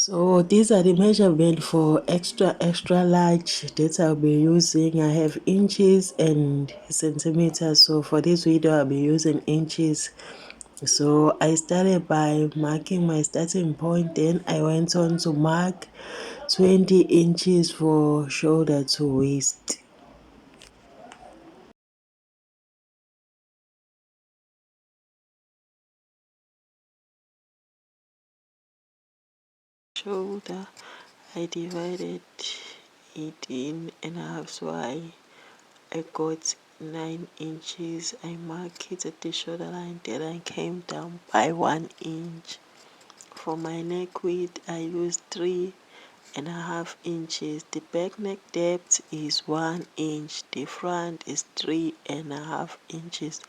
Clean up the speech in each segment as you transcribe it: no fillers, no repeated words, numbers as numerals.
So these are the measurement for extra large that I'll be using. I have inches and centimeters, so for this video I'll be using inches. So I started by marking my starting point, then I went on to mark 20 inches for shoulder to waist. Shoulder, I divided 18.5, so I got 9 inches. I marked it at the shoulder line, then I came down by 1 inch. For my neck width, I used 3.5 inches. The back neck depth is 1 inch. The front is 3.5 inches.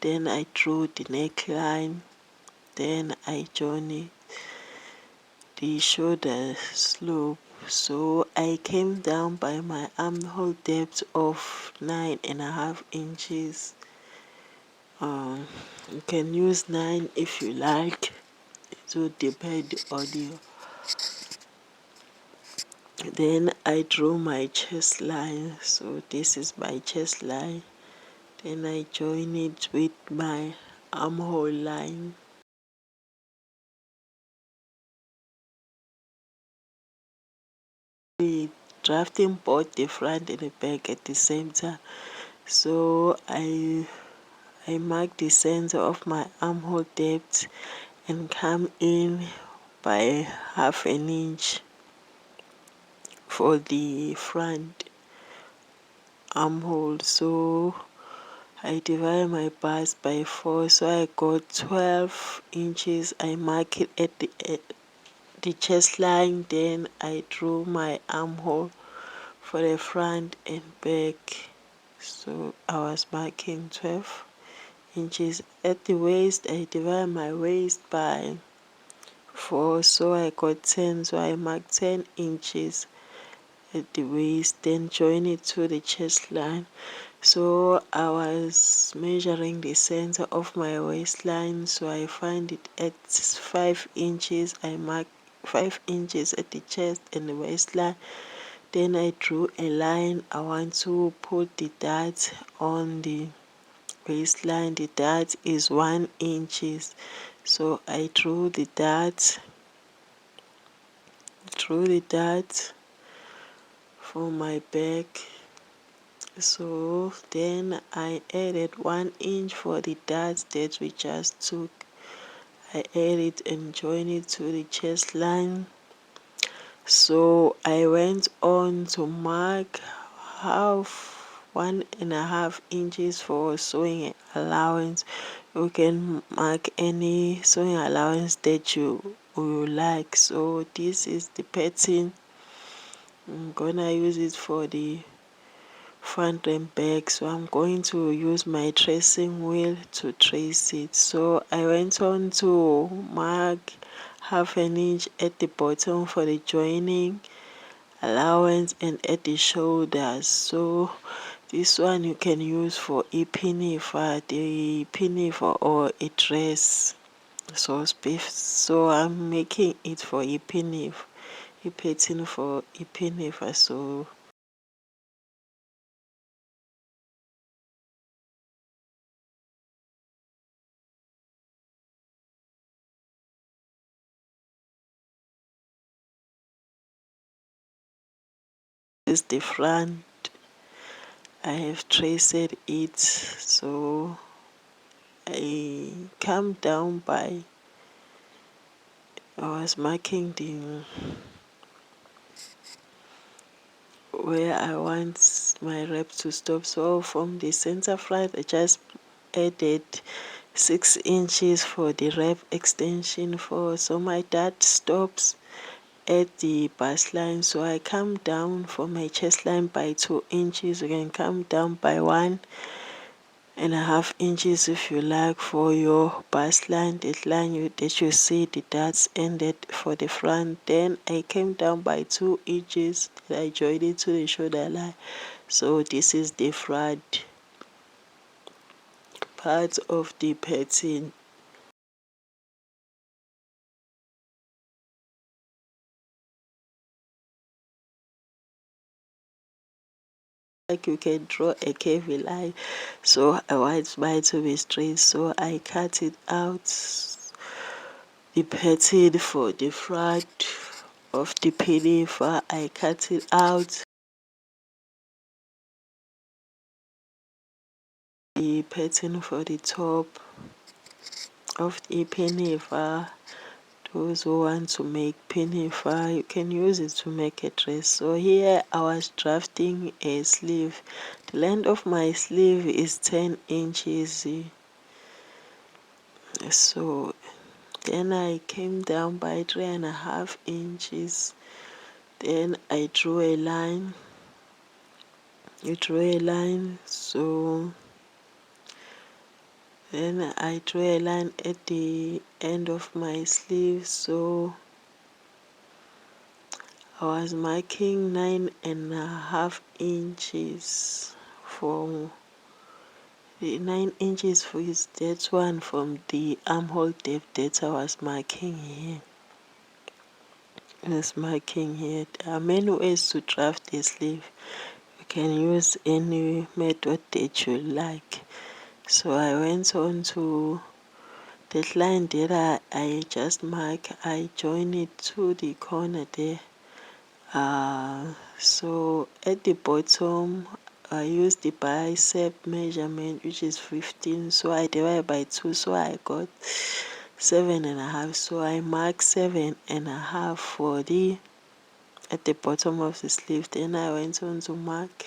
Then I drew the neckline. Then I joined the shoulder slope. So I came down by my armhole depth of 9.5 inches. You can use 9 if you like. It will depend on you. Then I drew my chest line. So this is my chest line. Then I join it with my armhole line. Drafting both the front and the back at the same time. So I mark the center of my armhole depth and come in by 1/2 inch for the front armhole. So I divide my bust by 4, so I got 12 inches. I mark it at the chest line, then I drew my armhole for the front and back. So I was marking 12 inches. At the waist, I divide my waist by 4, so I got 10, so I marked 10 inches at the waist, then join it to the chest line. So I was measuring the center of my waistline, so I find it at 5 inches. I mark 5 inches at the chest and the waistline. Then I drew a line. I want to put the dot on the waistline. The dot is 1 inches. So I drew the dot for my back. So then I added 1 inch for the dots that we just took. I added and joined it to the chest line. So I went on to mark 1.5 inches for sewing allowance. You can mark any sewing allowance that you like. So this is the pattern. I'm gonna use it for the front and back, so I'm going to use my tracing wheel to trace it. So I went on to mark 1/2 inch at the bottom for the joining allowance and at the shoulders. So this one you can use for a pinafore, or a dress. So I'm making it for a pinafore, a pattern for a pinafore. So this is the front. I have traced it, so I come down by, I was marking the where I want my wrap to stop. So from the center front, I just added 6 inches for the wrap extension so my dart stops at the bust line. So I come down for my chest line by 2 inches. You can come down by 1.5 inches if you like for your bust line, that line that you see the dots ended for the front. Then I came down by 2 inches. I joined it to the shoulder line. So this is the front part of the pattern. like you can draw a curvy line, so I want mine to be straight, so I cut it out. The pattern for the front of the pinafore, I cut it out. The pattern for the top of the pinafore, those who want to make pinafore, you can use it to make a dress. So here I was drafting a sleeve. The length of my sleeve is 10 inches. So then I came down by 3.5 inches. Then I drew a line. You draw a line, so then I draw a line at the end of my sleeve, so I was marking 9.5 inches for the 9 inches for that one from the armhole depth that I was marking here. There are many ways to draft a sleeve. You can use any method that you like. So I went on to that line that I just mark, I join it to the corner there. So at the bottom I use the bicep measurement, which is 15, so I divide by 2, so I got 7.5. So I mark 7.5 for the at the bottom of the sleeve. Then I went on to mark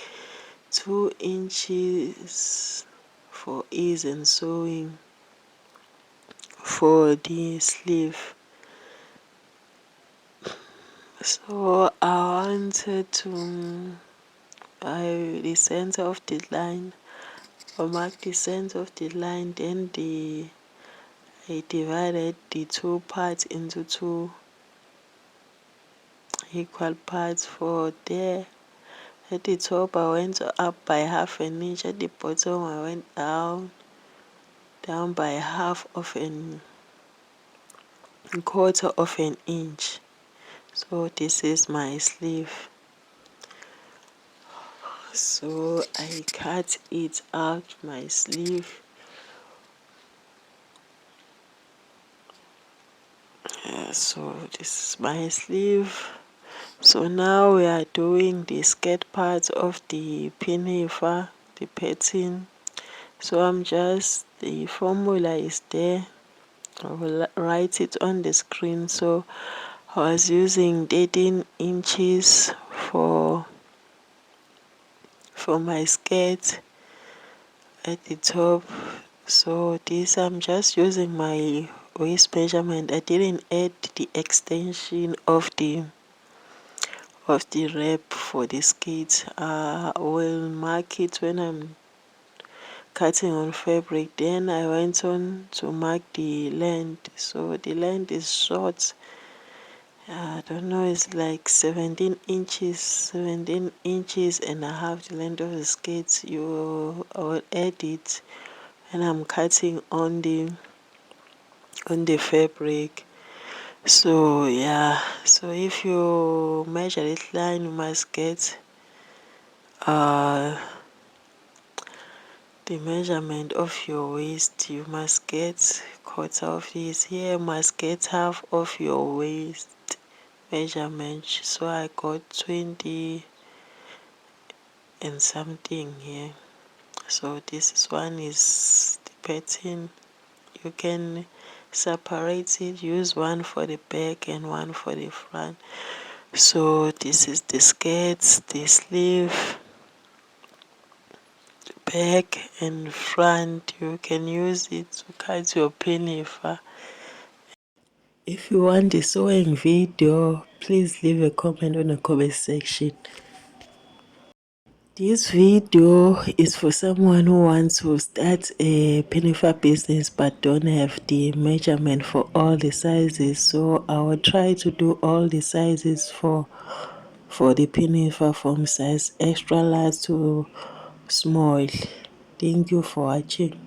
2 inches for ease and sewing for the sleeve. So I wanted to the center of the line, I mark the center of the line, then I divided the two parts into two equal parts. For there at the top I went up by 1/2 inch, at the bottom I went down by 1/4 of an inch. So this is my sleeve. So I cut it out, my sleeve. So this is my sleeve. So now we are doing the skirt part of the pinafore, the pattern. So the formula is there. I will write it on the screen. So I was using 13 inches for my skirt at the top. So this, I'm just using my waist measurement. I didn't add the extension of the wrap for the skirt. I will mark it when I'm cutting on fabric. Then I went on to mark the length. So the length is short. I don't know, it's like 17 inches, 17.5 the length of the skirt. I will add it when I'm cutting on the fabric. So yeah, so if you measure this line, you must get the measurement of your waist. You must get quarter of this. Here you must get half of your waist measurement. So I got 20 and something here. So this one is the pattern. You can separate it, use one for the back and one for the front. So this is the skirt, the sleeve, back and front. You can use it to cut your pinafore. If you want the sewing video, please leave a comment on the comment section. This video is for someone who wants to start a pinafore business but don't have the measurement for all the sizes. So I will try to do all the sizes for the pinafore from size extra large to small. Thank you for watching.